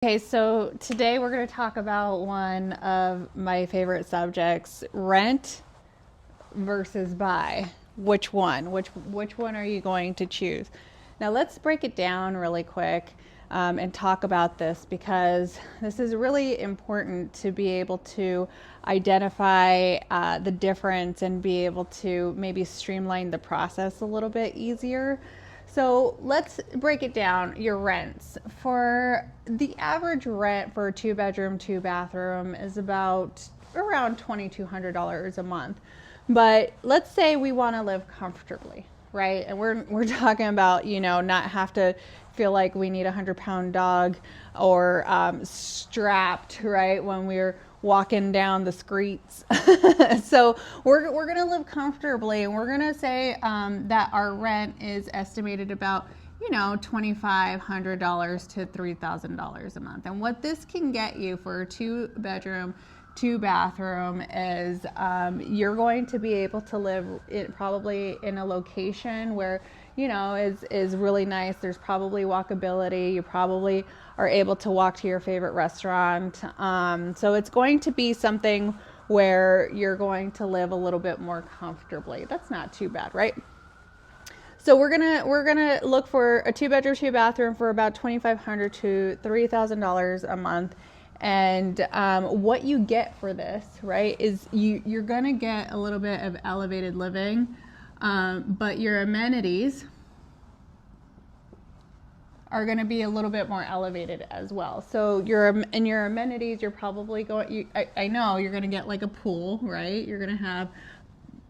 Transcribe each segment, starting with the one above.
Okay, so today we're going to talk about one of my favorite subjects, rent versus buy. Which one? Which one are you going to choose? Now let's break it down really quick and talk about this because this is really important to be able to identify the difference and be able to maybe streamline the process a little bit easier. So let's break it down. Your rents. For the average rent for a 2-bedroom, 2-bathroom is about around $2,200 a month. But let's say we want to live comfortably, right? And we're talking about, not have to feel like we need a 100-pound dog or strapped, right, when we're walking down the streets. So we're gonna live comfortably, and we're gonna say that our rent is estimated about $2,500 to $3,000 a month. And what this can get you for a 2-bedroom, 2-bathroom is you're going to be able to live probably in a location where is really nice. There's probably walkability. You probably are able to walk to your favorite restaurant. So it's going to be something where you're going to live a little bit more comfortably. That's not too bad, right? So we're gonna look for a 2-bedroom, 2-bathroom for about $2,500 to $3,000 a month. And what you get for this, right, is you're gonna get a little bit of elevated living, but your amenities are going to be a little bit more elevated as well. So your amenities, you're probably going. I know you're going to get like a pool, right? You're going to have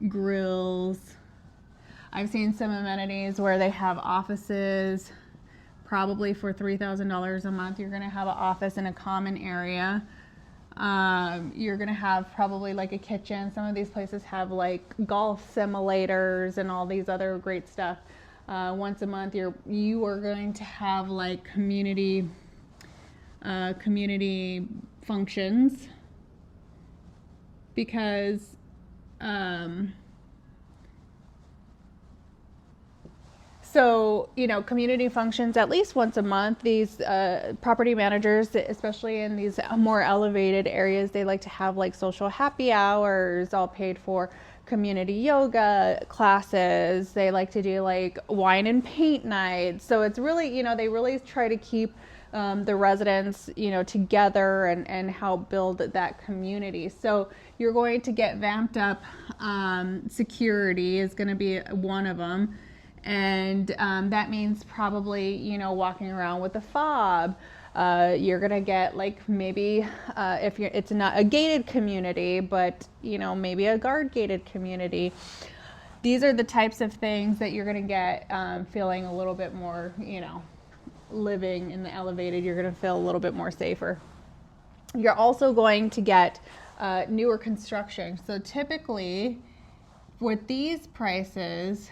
grills. I've seen some amenities where they have offices. Probably for $3,000 a month, you're going to have an office in a common area. You're going to have probably like a kitchen. Some of these places have like golf simulators and all these other great stuff. Once a month, you are going to have like community functions because community functions at least once a month. These property managers, especially in these more elevated areas, they like to have like social happy hours, all paid for, community yoga classes. They like to do like wine and paint nights. So it's really, they really try to keep the residents, together and help build that community. So you're going to get vamped up. Security is going to be one of them. And that means probably, walking around with a fob. You're gonna get like maybe if it's not a gated community, but maybe a guard gated community. These are the types of things that you're gonna get feeling a little bit more, living in the elevated. You're gonna feel a little bit more safer. You're also going to get newer construction. So typically, with these prices.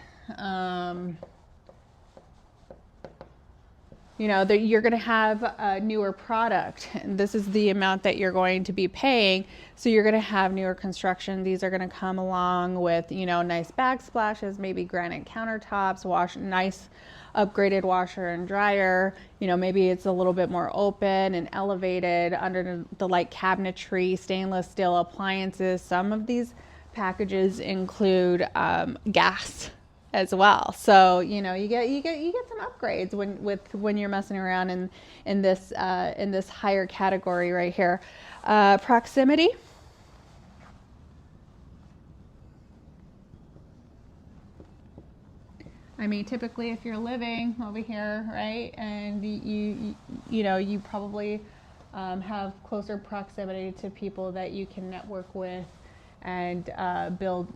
You're going to have a newer product, and this is the amount that you're going to be paying. So you're going to have newer construction. These are going to come along with, nice backsplashes, maybe granite countertops, nice upgraded washer and dryer. Maybe it's a little bit more open and elevated under the light cabinetry, stainless steel appliances. Some of these packages include gas as well. So you get some upgrades when you're messing around in this higher category right here. Proximity. I mean, typically if you're living over here, right, and you probably have closer proximity to people that you can network with and build,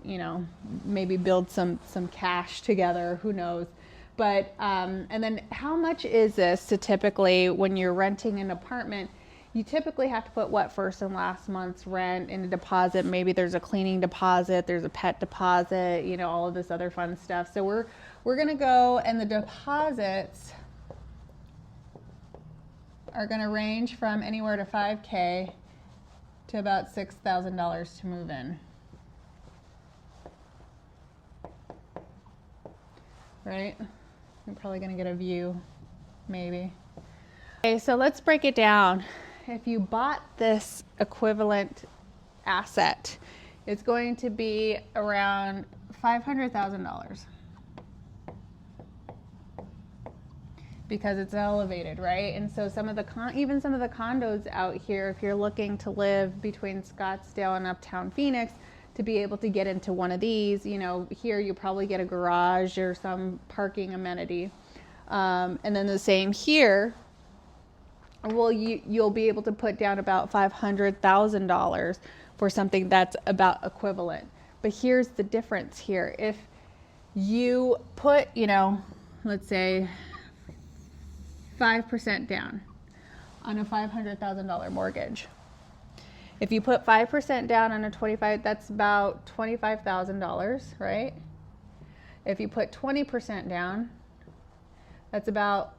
maybe build some cash together, who knows. But and then how much is this to typically, when you're renting an apartment, you typically have to put what first and last month's rent in a deposit. Maybe there's a cleaning deposit, there's a pet deposit, all of this other fun stuff. So we're gonna go, and the deposits are gonna range from anywhere to $5,000 to about $6,000 to move in. Right? I'm probably going to get a view, maybe. Okay, so let's break it down. If you bought this equivalent asset, it's going to be around $500,000 because it's elevated, right? And so some of the even some of the condos out here, if you're looking to live between Scottsdale and Uptown Phoenix, to be able to get into one of these, you know, here you probably get a garage or some parking amenity, and then the same here. Well, you'll be able to put down about $500,000 for something that's about equivalent. But here's the difference here. If you put, you know, let's say 5% down on a $500,000 mortgage. If you put 5% down on a 25, that's about $25,000, right? If you put 20% down, that's about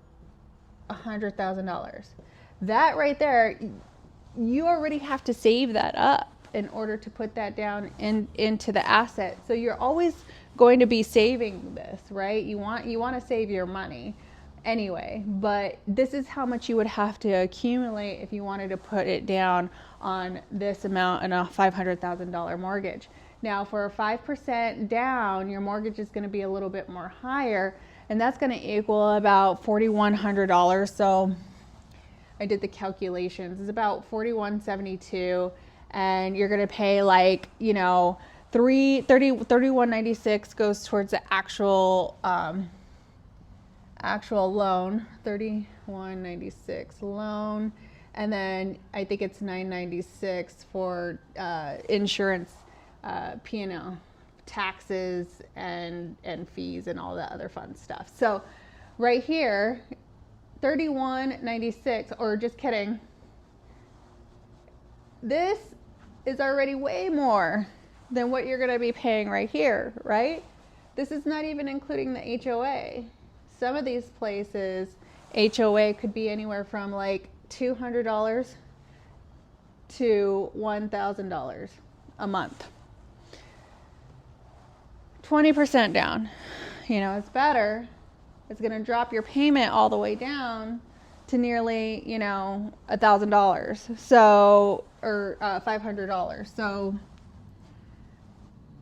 $100,000. That right there, you already have to save that up in order to put that down into the asset. So you're always going to be saving this, right? You want to save your money anyway, but this is how much you would have to accumulate if you wanted to put it down on this amount in a $500,000 mortgage. Now for a 5% down, your mortgage is going to be a little bit more higher, and that's going to equal about $4,100. So I did the calculations. It's about $4,172, and you're going to pay like, you know, $3,196 goes towards the actual loan, $3,196 loan, and then I think it's $996 for insurance, P&L, taxes, and fees and all the other fun stuff. So right here, $3,196, or just kidding, this is already way more than what you're going to be paying right here, right? This is not even including the HOA. Some of these places, HOA could be anywhere from like $200 to $1,000 a month. 20% down, you know, it's better. It's going to drop your payment all the way down to nearly, you know, $1,000. So, or $500. So,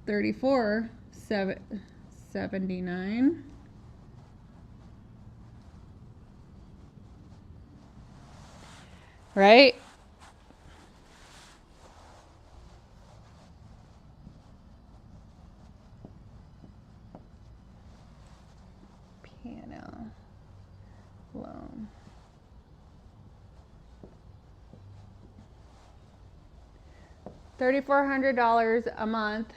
$34,779. Right? Piano loan. $3,400 a month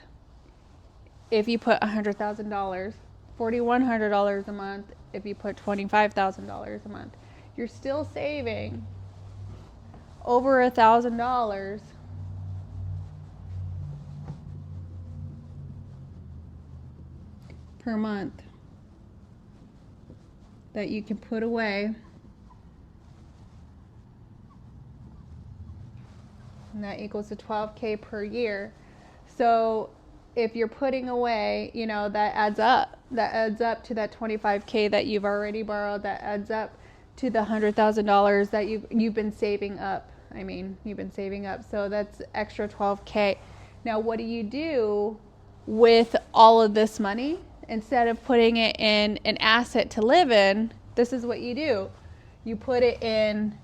if you put $100,000. $4,100 a month if you put $25,000 a month. You're still saving over $1,000 per month that you can put away, and that equals to $12,000 per year. So if you're putting away, you know, that adds up to that $25,000 that you've already borrowed, that adds up to the $100,000 that you've been saving up. You've been saving up. So that's extra $12,000. Now, what do you do with all of this money? Instead of putting it in an asset to live in, this is what you do. You put it in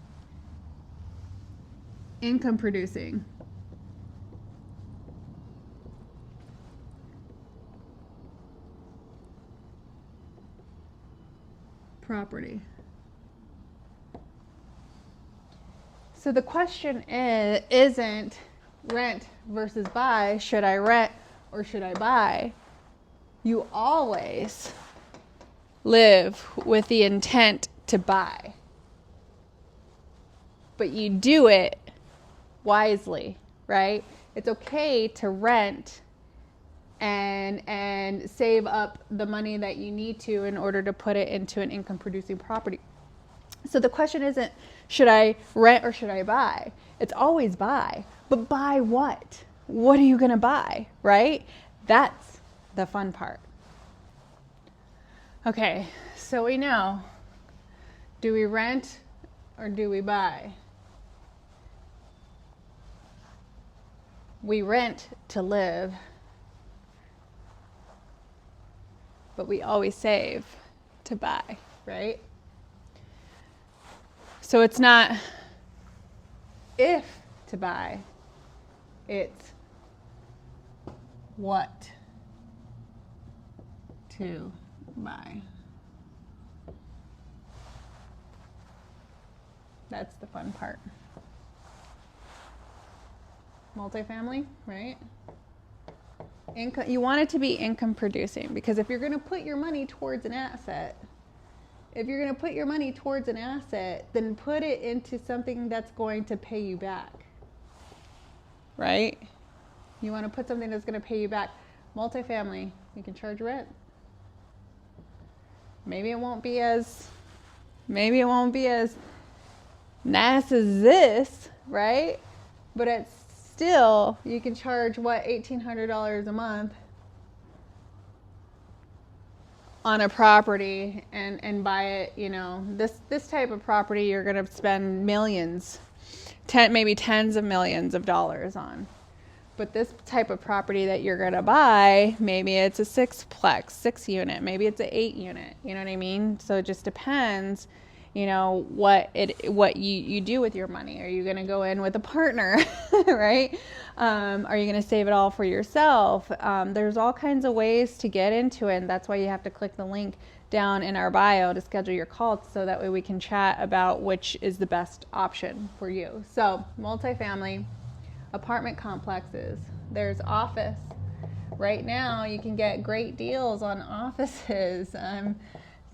income producing. Property. So the question isn't rent versus buy. Should I rent or should I buy? You always live with the intent to buy, but you do it wisely, right? It's okay to rent and save up the money that you need to in order to put it into an income producing property. So the question isn't, should I rent or should I buy? It's always buy. But buy what? What are you going to buy, right? That's the fun part. Okay, so we know, do we rent or do we buy? We rent to live, but we always save to buy, right? So it's not if to buy, it's what to buy. That's the fun part. Multifamily, right? Income, you want it to be income producing, because if you're going to put your money towards an asset, then put it into something that's going to pay you back, right? You want to put something that's going to pay you back. Multifamily, you can charge rent. Maybe it won't be as nice as this, right? But it's still, you can charge what, $1,800 a month on a property and buy it. You know, this type of property you're going to spend millions, maybe tens of millions of dollars on. But this type of property that you're going to buy, maybe it's a 6-plex, 6-unit, maybe it's an 8-unit. You know what I mean? So it just depends, you know, what you do with your money. Are you going to go in with a partner, right? Are you going to save it all for yourself? There's all kinds of ways to get into it, and that's why you have to click the link down in our bio to schedule your call, so that way we can chat about which is the best option for you. So multifamily, apartment complexes, there's office. Right now you can get great deals on offices. I'm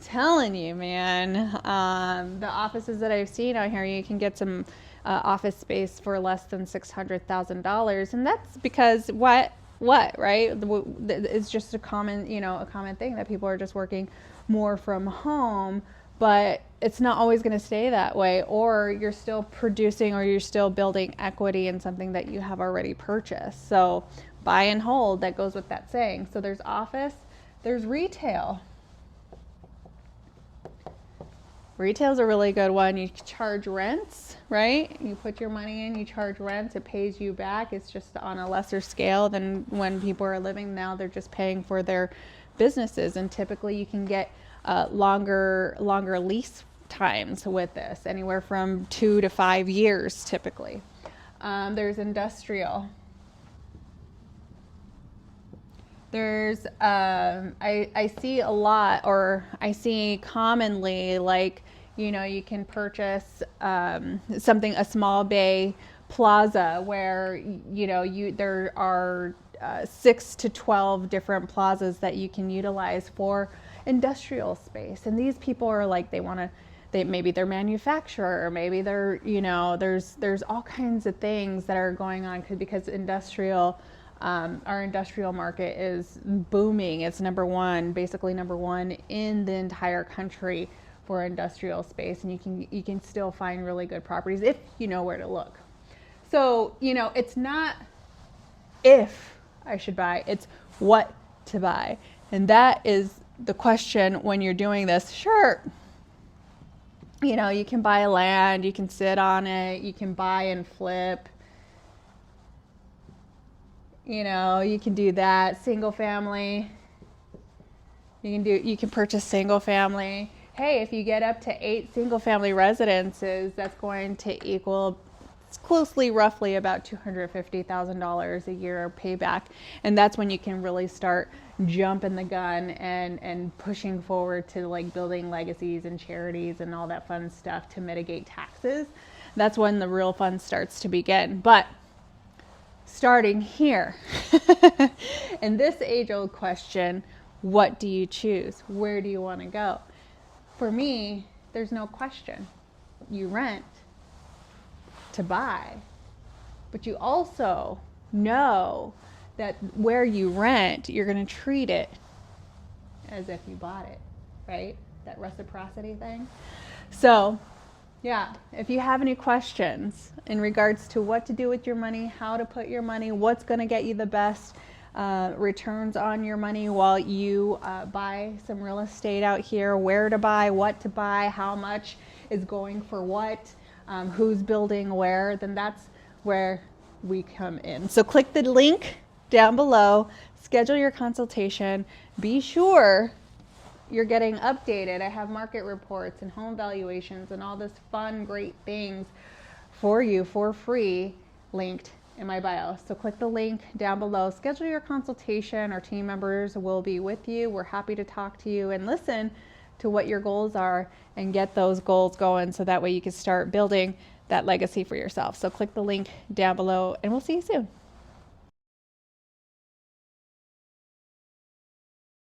telling you, man. The offices that I've seen out here, you can get some office space for less than $600,000, and that's because what right? It's just a common thing that people are just working more from home. But it's not always going to stay that way, or you're still producing, or you're still building equity in something that you have already purchased. So buy and hold, that goes with that saying. So there's office, there's retail. Retail's a really good one. You charge rents, right? You put your money in, you charge rents, it pays you back. It's just on a lesser scale than when people are living now. They're just paying for their businesses, and typically you can get longer lease times with this, anywhere from 2 to 5 years typically. There's industrial. There's I see a lot, or I see commonly, like, you know, you can purchase a small bay plaza where, you know, there are 6 to 12 different plazas that you can utilize for industrial space. And these people are like, maybe they're manufacturer, or maybe they're, you know, there's all kinds of things that are going on, because our industrial market is booming. It's basically number one in the entire country for industrial space, and you can still find really good properties if you know where to look. So, you know, it's not if I should buy, it's what to buy. And that is the question when you're doing this. Sure, you know, you can buy land, you can sit on it, you can buy and flip, you know, you can do that. Single family, you can purchase single family. Hey, if you get up to 8 single family residences, that's going to equal closely, roughly about $250,000 a year payback. And that's when you can really start jumping the gun and pushing forward to, like, building legacies and charities and all that fun stuff to mitigate taxes. That's when the real fun starts to begin. But starting here, and this age-old question, what do you choose? Where do you want to go? For me, there's no question. You rent to buy, but you also know that where you rent, you're going to treat it as if you bought it, right? That reciprocity thing. So, yeah, if you have any questions in regards to what to do with your money, how to put your money, what's going to get you the best returns on your money while you buy some real estate out here, where to buy, what to buy, how much is going for what, who's building where, then that's where we come in. So click the link down below, schedule your consultation, be sure you're getting updated. I have market reports and home valuations and all this fun, great things for you for free linked in my bio. So click the link down below, schedule your consultation. Our team members will be with you. We're happy to talk to you and listen to what your goals are and get those goals going so that way you can start building that legacy for yourself. So click the link down below and we'll see you soon.